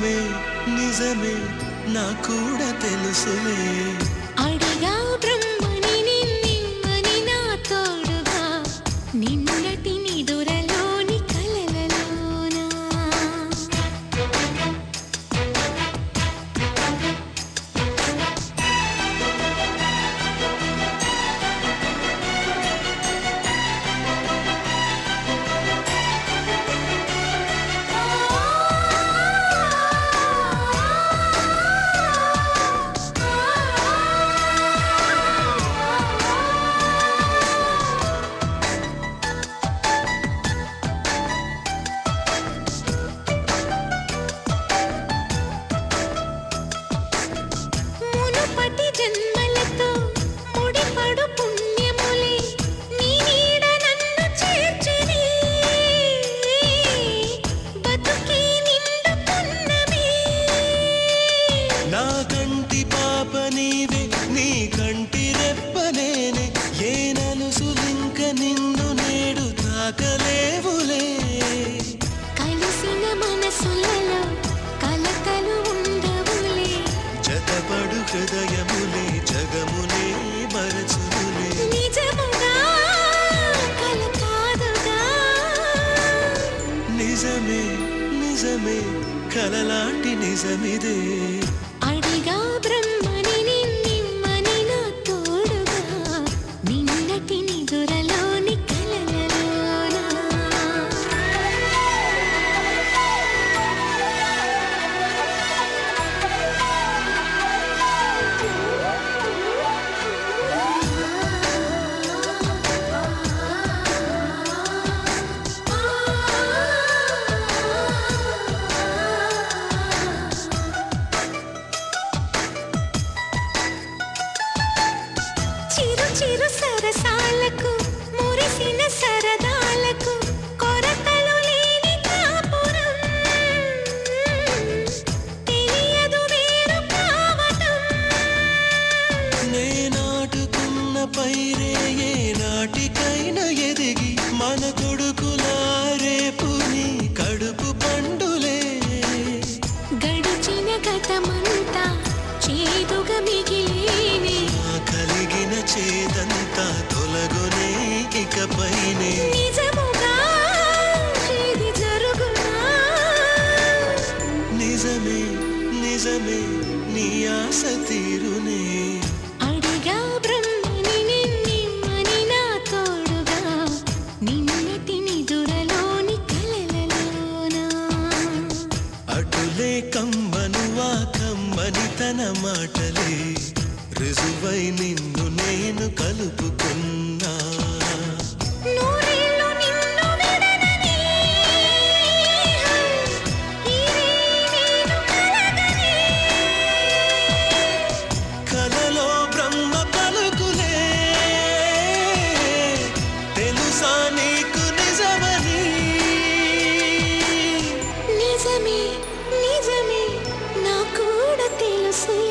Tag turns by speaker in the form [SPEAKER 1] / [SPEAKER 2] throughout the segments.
[SPEAKER 1] నిజమే నిజమే నా కూడా తెలుసులే
[SPEAKER 2] అడిగా బ్రహ్మని నిన్నని నా తోడుగా నిన్నటి నిదురలోని కలలలోనా కలిసిన మనసులలో కలతలు ఉండవులే
[SPEAKER 1] జతపడు హృదయములే జగమునే మరచులే
[SPEAKER 2] నిజముగా కల కాదుగా
[SPEAKER 1] నిజమే నిజమే కలలాంటి నిజమిదే
[SPEAKER 2] అడిగా బ్రహ్మని నిన్నని నా తోడుగా నిన్నటి నిదురలోని కలలలోనా చిరు చిరు సరసాలకు మురిసిన సరదాలకు కొరతలు లేని కాపురం తెలియదు వేరు కావటం
[SPEAKER 1] నే నాటుకున్న పైరే ఏ నాటికైనా ఎదిగి మన కొడుకులా రేపు నీ కడుపు పండులే
[SPEAKER 2] గడిచిన గతమంతా చేదుగా మిగిలేనే
[SPEAKER 1] కలిగిన చేదంతా తొలగునే ఇకపైనే
[SPEAKER 2] నిజముగా ఇది జరుగునా
[SPEAKER 1] నిజమే నిజమే నీ ఆశ తీరునే
[SPEAKER 2] అడిగా బ్రహ్మని నిన్నని నా తోడుగా నిన్నటి నిదురలోని కలలలోనా
[SPEAKER 1] అటులే కమ్మనువా కమ్మని తన మాటలే రుజువై నిన్ను నేను కలుపుకున్నా
[SPEAKER 2] నూరేళ్ళు నిన్ను విడనని ఇదే నేను కలగని
[SPEAKER 1] కలలో బ్రహ్మ పలుకులే తెలుసా నీకు నిజమని
[SPEAKER 2] నిజమే నిజమే నా కూడా తెలుసులే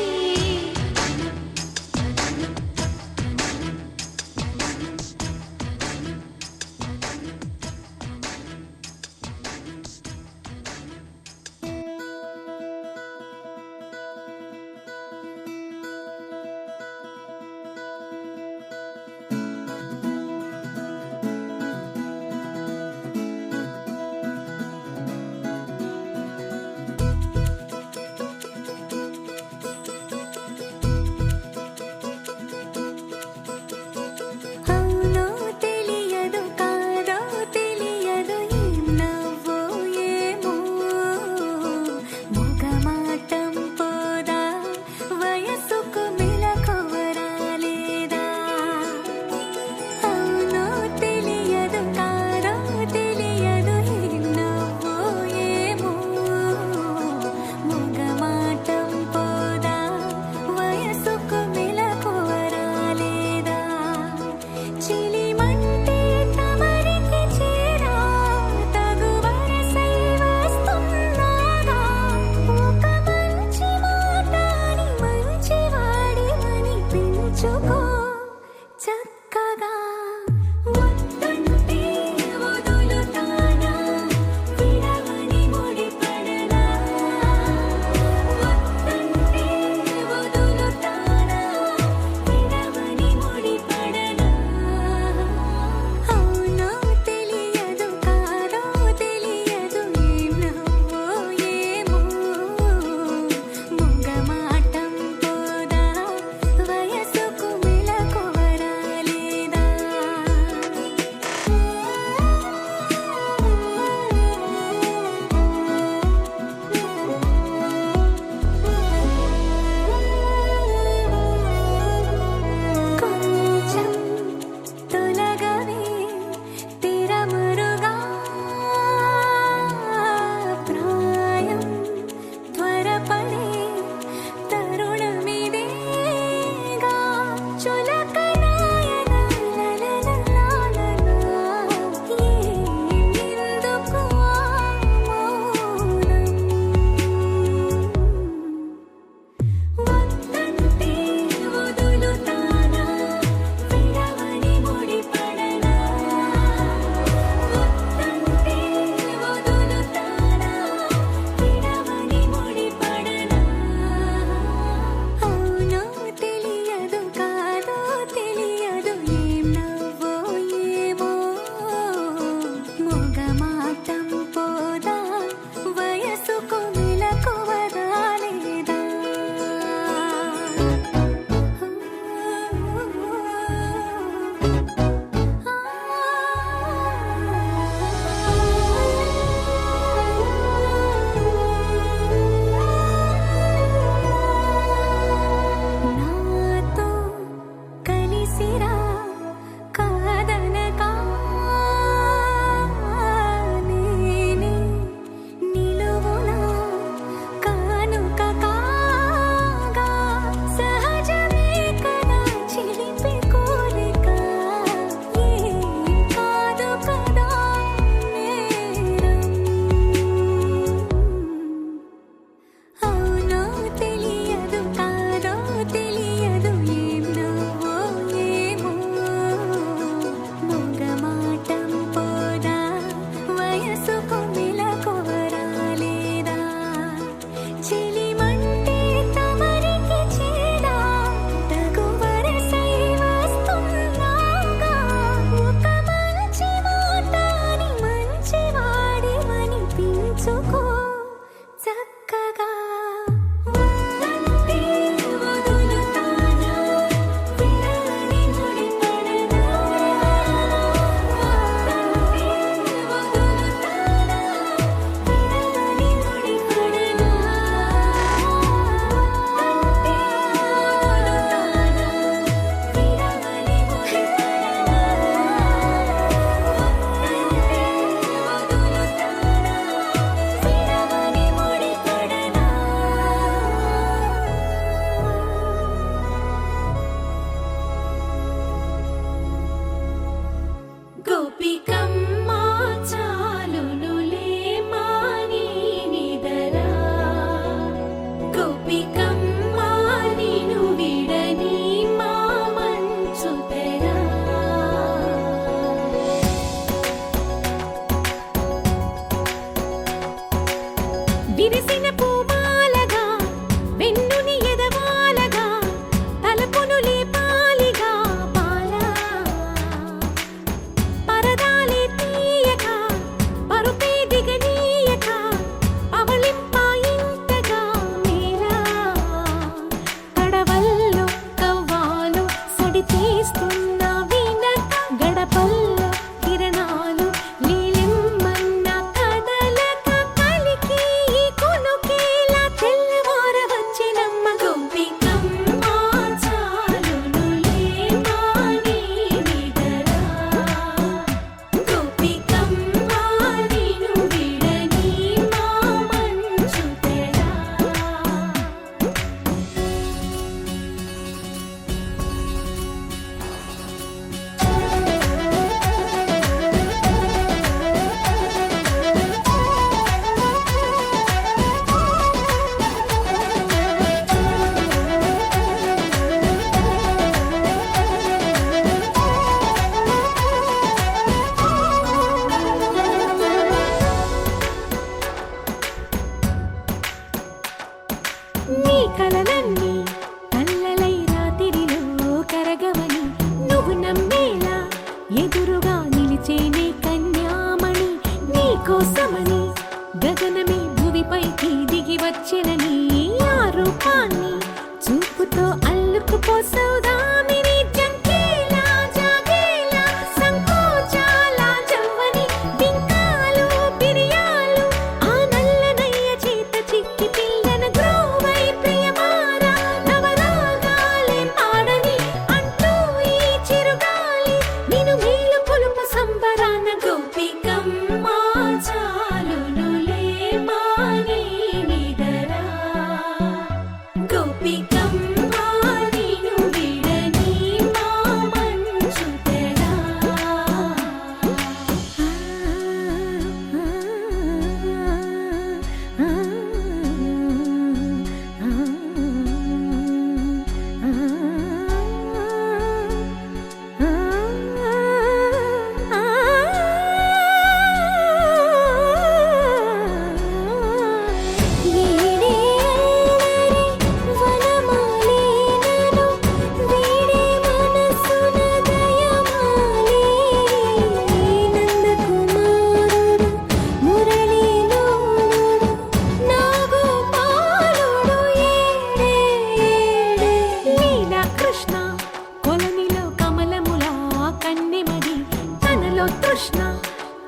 [SPEAKER 2] కృష్ణ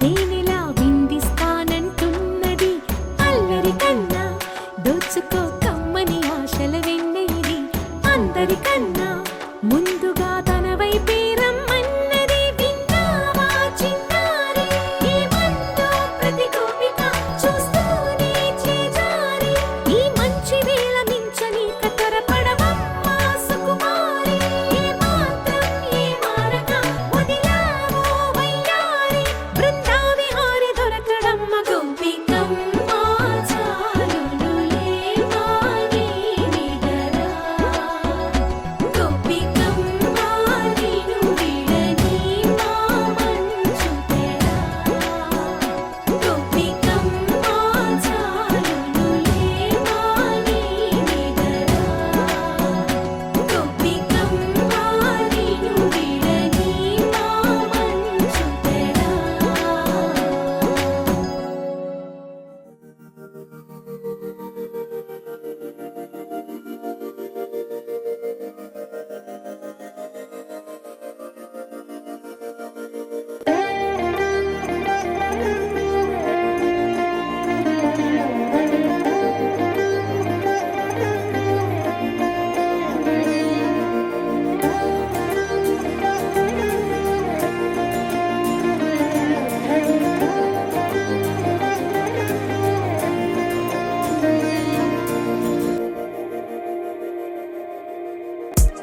[SPEAKER 2] తేనెలా విందిస్తానంటున్నది అల్లరి కన్నా దోచుకో కమ్మని ఆశల వెన్నెయిది అందరికన్నా ముందుగా తన వైపే రమ్మన్నది విన్నావా చిన్నారి ఏమందో ప్రతి గోపిక చూస్తూనే చేజారి ఈ మంచి వేళ మించని కతరపడవమ్మా సుకుమారి ఏ మాత్రం ఏ మారక వదిలావో వయ్యారి బృందావిహారి దొరకడమ్మ గోపికమ్మ చాలునులే మాని నిగరా గోపికమ్మ నిను విడని మా మంచు తెరా గోపికమ్మ చాలునులే మాని నిగరా గోపికమ్మ నిను విడని మా మంచు తెరా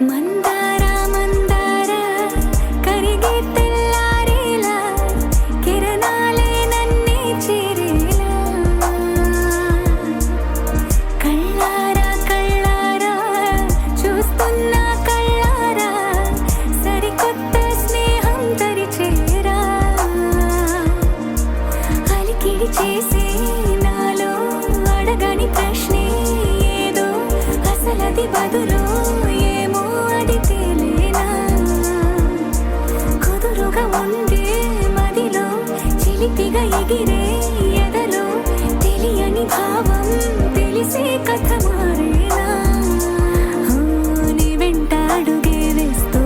[SPEAKER 2] మందార మందార కరిగే తెల్లారేలా కిరణాలే నన్నే చేరేలా కళ్ళారా కళ్ళారా చూస్తున్నా కళ్ళారా సరికొత్త స్నేహం దరిచేరా అలికిడి చేసే నాలో అడగని ప్రశ్నే ఏదో అసలది బదులు ఏమో అది తేలేనా కుదురుగా ఉండే మదిలో చిలిపిగా ఎగిరే ఎదలో తెలియని భావం తెలిసే కథ మారేనా నీ వెంట అడుగే వేస్తూ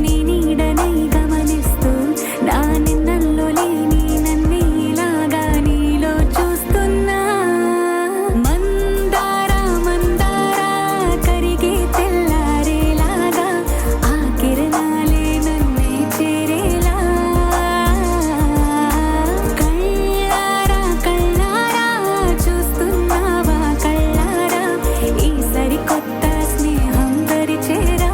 [SPEAKER 2] నీ నీడనై గమనిస్తూ నా నిన్నల్లో లేని నన్నే ఇలాగా నీలో చూస్తున్నా మందార మందార కరిగే తెల్లారేలాగా ఆ కిరణాలే నన్నే చేరేలా కళ్ళారా కళ్ళారా చూస్తున్నావా కళ్ళారా ఈ సరికొత్త స్నేహం దరిచేరా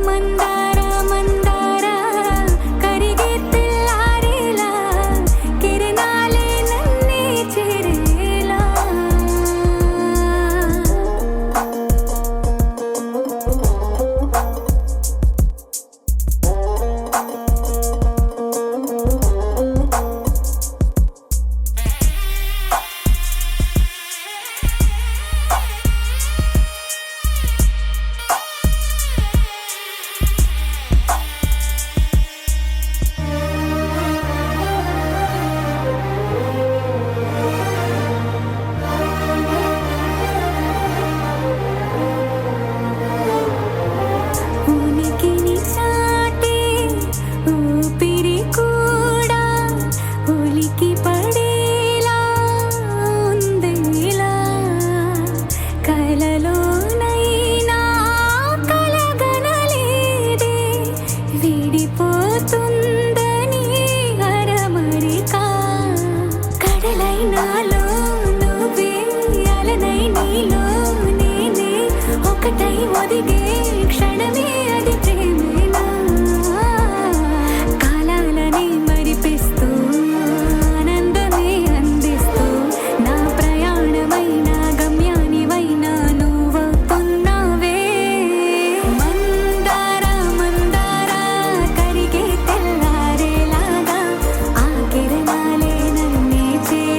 [SPEAKER 2] మందార మందార కరిగే తెల్లారేలా కిరణాలే నన్నే చేరేలా ఉనికిని చాటే ఊపిరి కూడా ఉలికి పడేలా ఉందేలా కలలోనైనా కలగనలేదే విడిపోతుందని అరమరిక కడలైనాలో నువ్వే అలనై నీలో నేనే ఒకటై ఒదిగే క్షణమే అది ప్రేమేనా కాలాలని మరిపిస్తూ ఆనందమే అందిస్తూ నా ప్రయాణమైన గమ్యానివైన నువ్వవుతున్నావే మందార మందార కరిగే తెల్లారేలాగా ఆ కిరణాలే నన్నే చేరేలా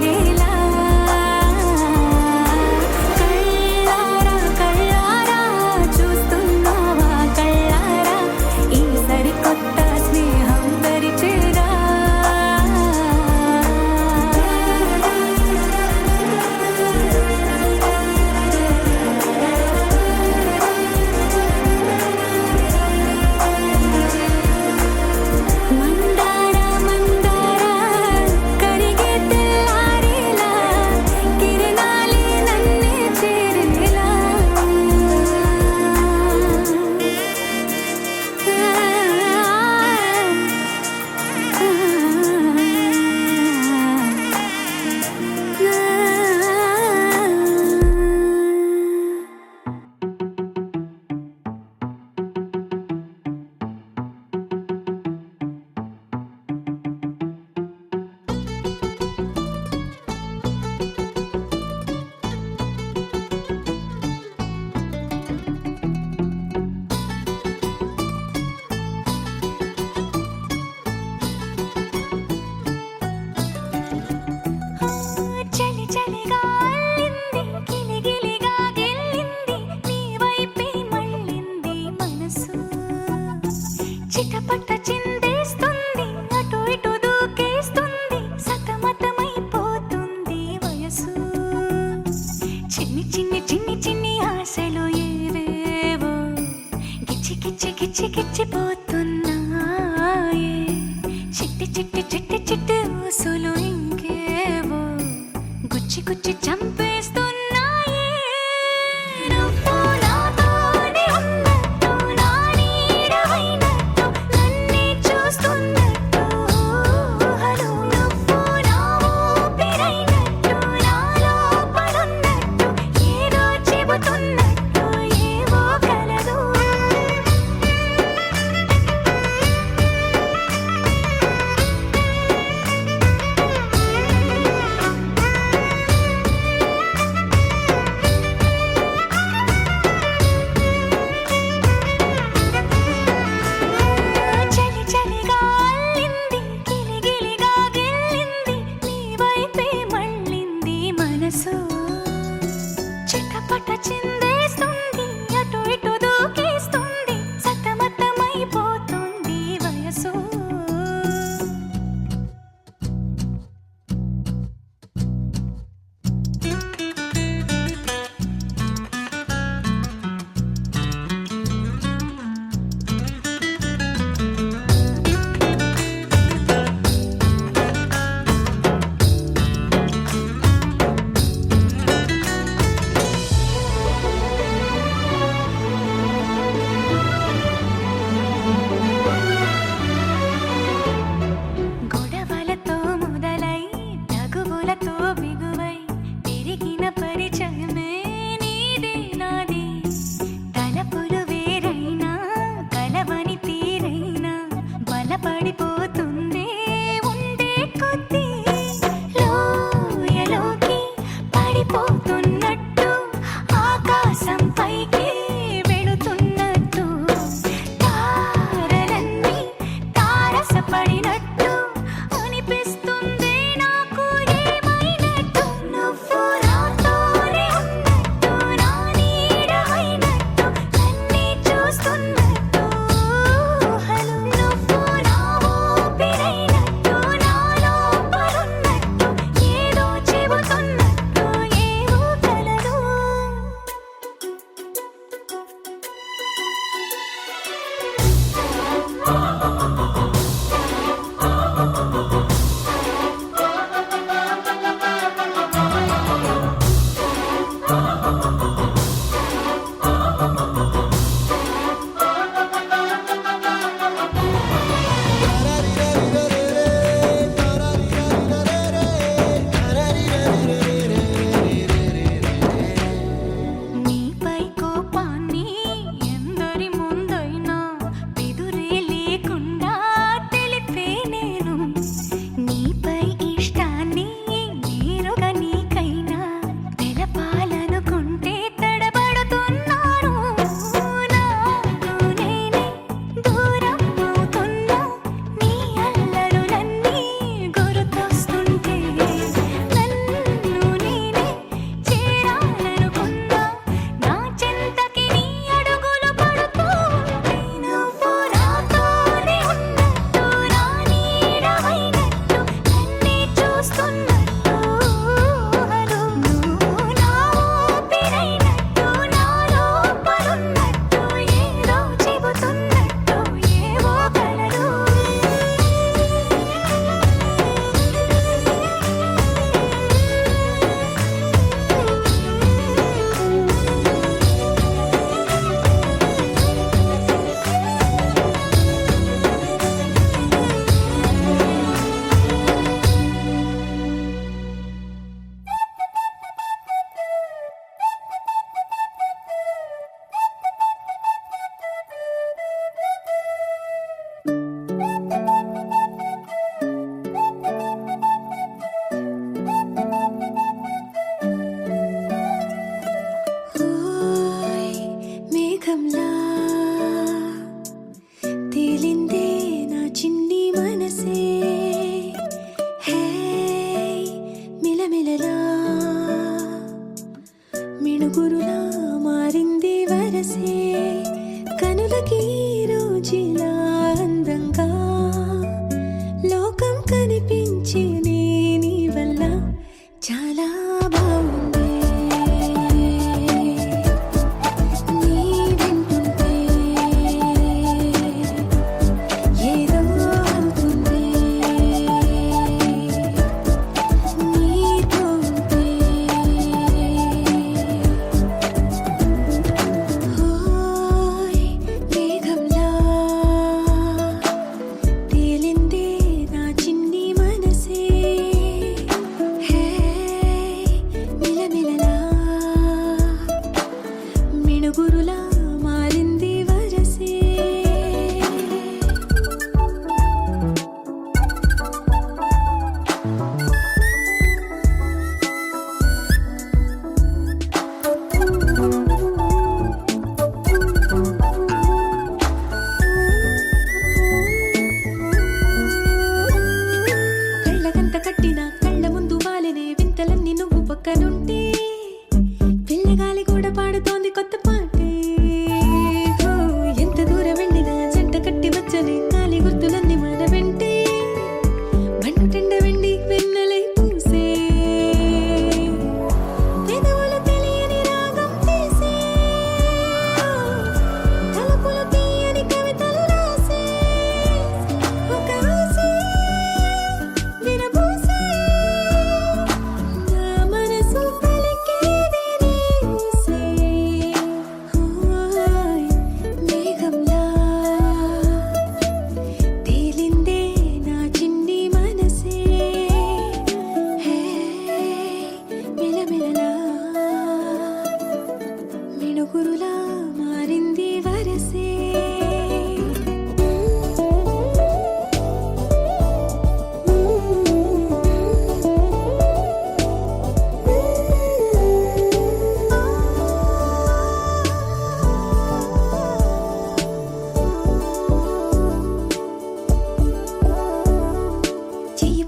[SPEAKER 2] చిట్టి చిట్టి చిట్టి ఊసులు ఇంకేవో గుచ్చి గుచ్చి చంపేస్తున్నాయే నువ్వు నాతోనే ఉన్నట్టు నా నీడవైనట్టు నన్నే చూస్తున్నట్టు ఊహలు నువ్వు నా ఊపిరైనట్టు నా లోపలున్నట్టు ఏదో చెబుతున్నట్టు ఏవో కలదు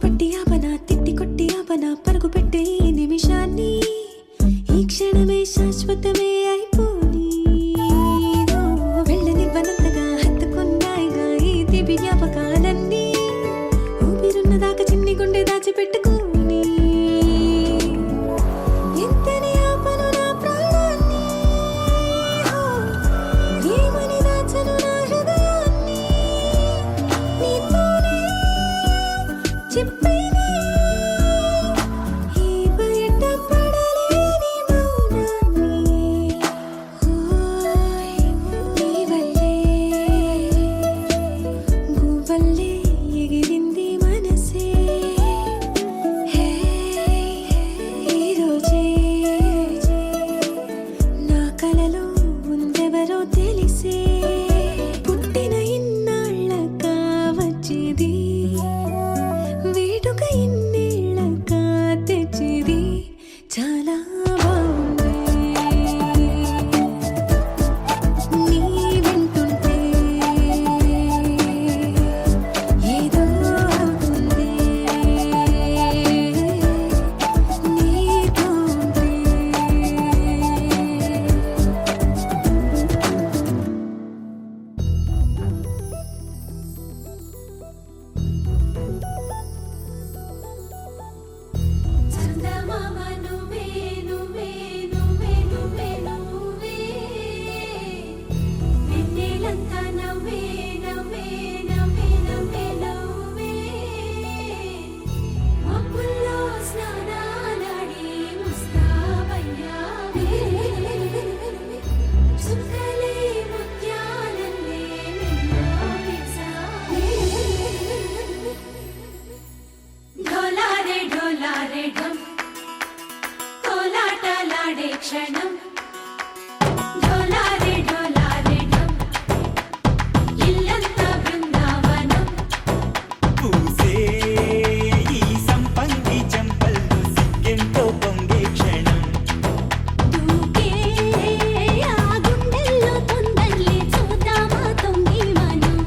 [SPEAKER 2] పట్టి ఆపనా తిట్టి కొట్టి ఆపనా పరుగు పెట్టే ఈ నిమిషాన్ని ఈ క్షణమే శాశ్వతమే అయిపోని వెళ్ళనివ్వనంతగా హత్తుకున్నాయిగా ఈ దివి జ్ఞాపకాలన్నీ ఊపిరున్నదాకా చిన్ని గుండె దాచిపెట్టుకోని ఎంతని ఆపను నా ప్రాణాన్ని ఏమని దాచను నా హృదయాన్ని నీతోనే చెప్పేనే ఈ బయట పడలేని మౌనాన్ని ఓయ్ నీ వల్లే గువ్వల్లే ఎగిరింది మనసే హే ఈ రోజే నా కలలో ఉందెవరో తెలిసే పుట్టిన ఇన్నాళ్ళక వచ్చేది వేడుక ఇన్నేళ్ళక తెచ్చేది చాలా బాగుంది నీ వింటుంటే ఏదో అవుతుంది నీతో ఉంటే చందమామ నువ్వే నువ్వే నువ్వే నువ్వే నువ్వే వెన్నెలంతా నవ్వే నవ్వే నవ్వే నవ్వే నవ్వే మబ్బుల్లో స్నానాలాడి ముస్తాబయ్యావే చుక్కలే ముత్యాలల్లే నిన్ను వేసావే ढोलारे ढम కోలాటలాడే క్షణం ढोलारे ढम ఇల్లంతా బృందావనం
[SPEAKER 3] పూసే ఈ సంపంగి చెంపల్లో సిగ్గెంతో పొంగే క్షణం
[SPEAKER 2] దూకే ఆ గుండెల్లో తొందరలే చూద్దామా తొంగి మనం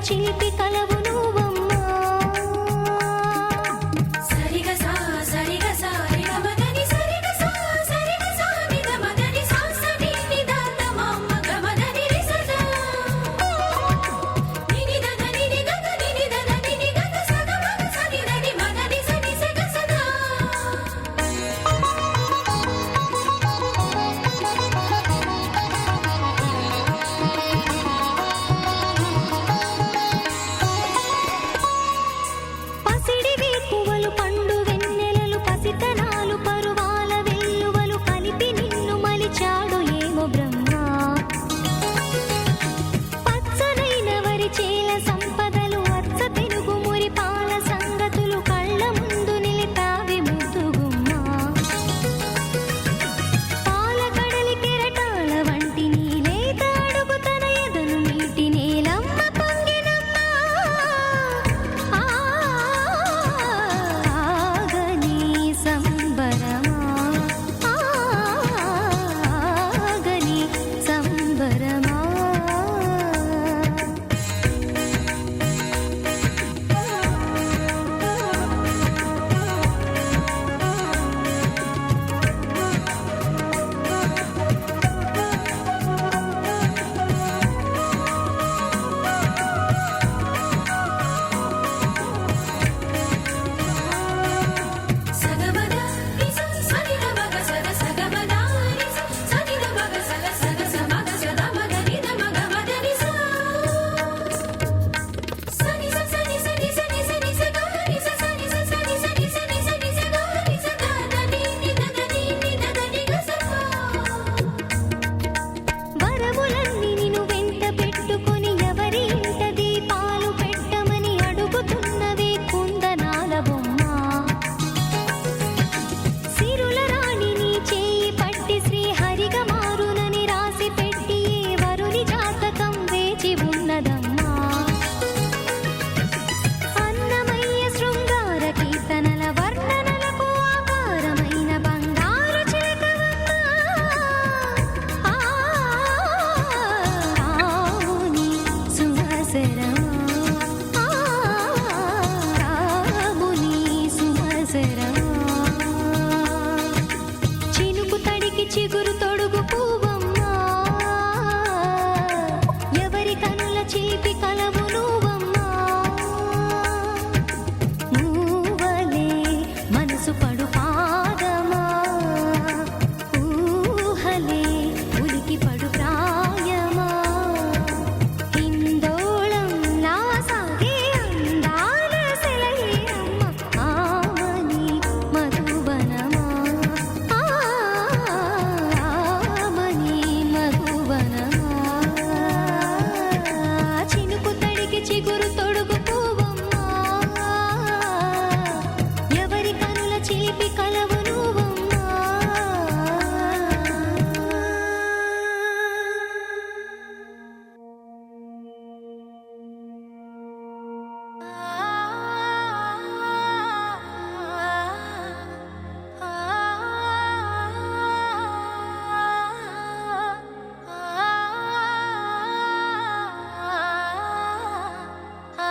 [SPEAKER 2] చిలిపి కలవు నువ్వమ్మా సరిగ సా సరిగ సా రిగ మదని సరిగ సా సరిగ సా నిద మదని సా సని నిద తమమ్మ గమదని రిసదా నిని దద నిని గద నిని దద నిని గద సద మగ సని దని మదని సని సగ సదా పసిడి వేకువలు పండు వెన్నెలలు పసితనాలు పరువాల వెల్లువలు కలిపి నిన్ను మలిచాడు ఏమో బ్రహ్మ పచ్చనైన వరి చేల సంపదలు అచ్చ పెనుగు మురి పాల సంగతులు కళ్ళ ముందు నిలిపావి ముద్దుగుమ్మ పాల కడలి కెరటాల వంటి నీలేత అడుగు తన ఎదను నీటి నేలమ్మ పొంగినమ్మ ఆగని సంబరమా ఆగని సంబరమా సగమద నిస సని మగ సద సగమద నిస సని మగ సగ సగ సమగ సద మగ నిద మగ మద నిస సని స సని సని సని సని సగ నిస సని స సని సని సని సని సగ నిస దద ని దద ని దద ని గస వరములన్నీ నిన్ను వెంట పెట్టుకొని ఎవరి ఇంట దీపాలు పెట్టమని అడుగుతున్నవే కుందనాల బొమ్మ సిరుల రాణి నీ చేయి పట్టి శ్రీహరిగా మారునని రాసి పెట్టి ఏ వరుని జాతకం వేచి ఉన్నదమ్మా అన్నమయ్య శృంగార కీర్తనల వర్ణనలకు ఆకారమైన బంగారు చిలకవమ్మా రాముని సుమసరమా రాముని సుమసరమా చినుకు తడికి చిగురు తొడుగు పువ్వమ్మా ఎవరి కనుల చిలిపి కలవు నువ్వమ్మా మూవలే మనసు పడు పాదమా ఊహలే ఉలికి పడు ప్రాయమా హిందోళం నా సాగే అందాల సెలయేరమ్మ ఆమని మధువనమా ఆమని మధువనమా చినుకు తడికి చిగురు తొడుగు పువ్వమ్మా ఎవరి కనుల చిలిపి కలవు నువ్వమ్మా ఆ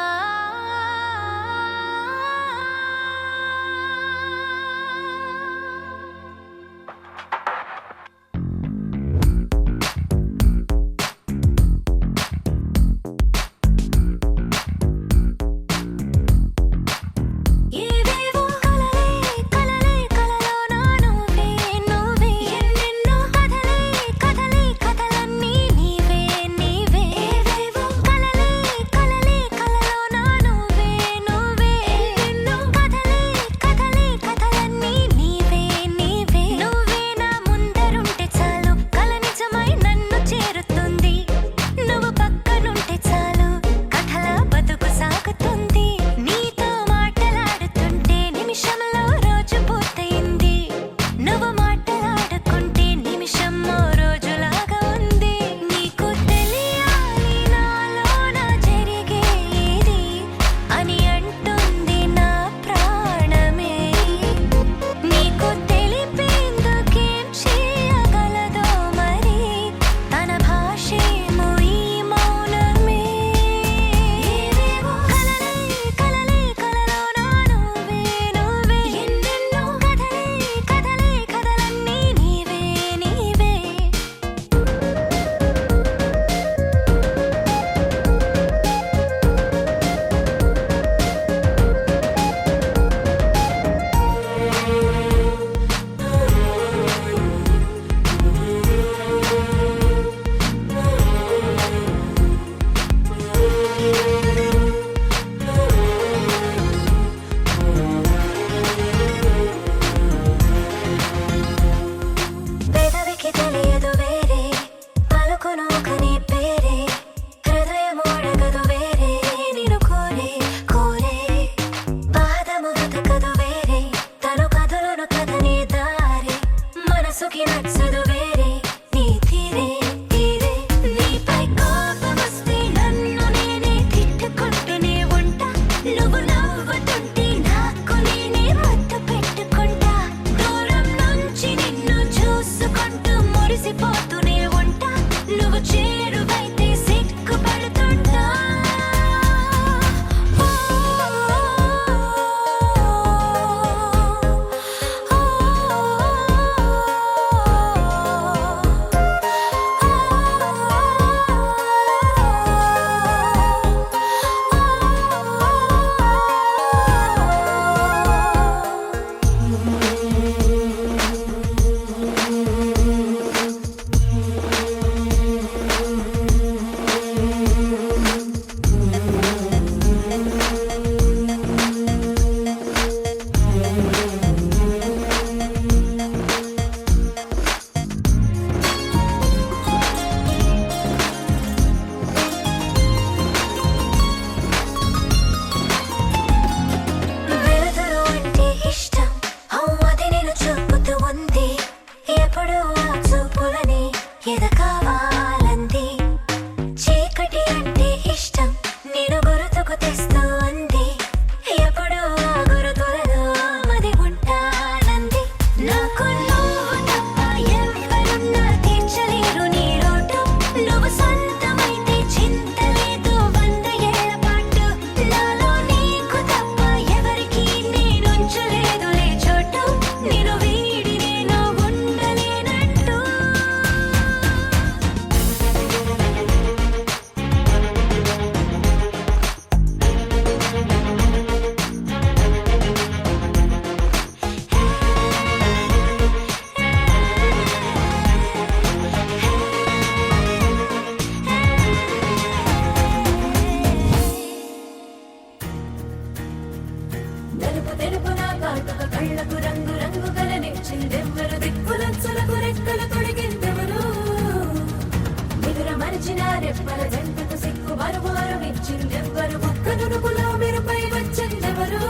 [SPEAKER 2] నలుపు తెలుపున కాటుక కళ్ళకు రంగు రంగు గలనిచ్చిందెవ్వరు దిక్కులచ్చులకు రెక్కలు తొడిగిందెవరు నిదుర మరిచిన రెప్పల జంటకు సిక్కు మరుమారు ఇచ్చిందెవ్వరు ఒక్క నునుపులో మెరుపై వచ్చిందెవరు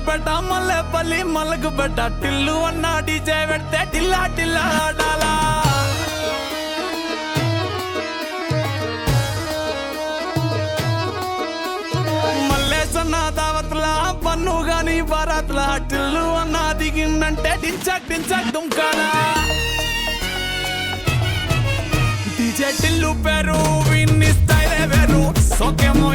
[SPEAKER 4] పెట్ట మల్లెపల్లి మల్లకు పెట్ట టిల్లు అన్న డీజే పెడితే టిల్లా టిల్లా ఆడాలా మల్లేసన్న దావత్లా పన్ను గాని బారాత్లా టిల్లు అన్న దిగిందంటే డించక్ డించక్ దుంకాలా డీజే టిల్లు పేరు విన్ని స్టైలే వేరు సోకేమో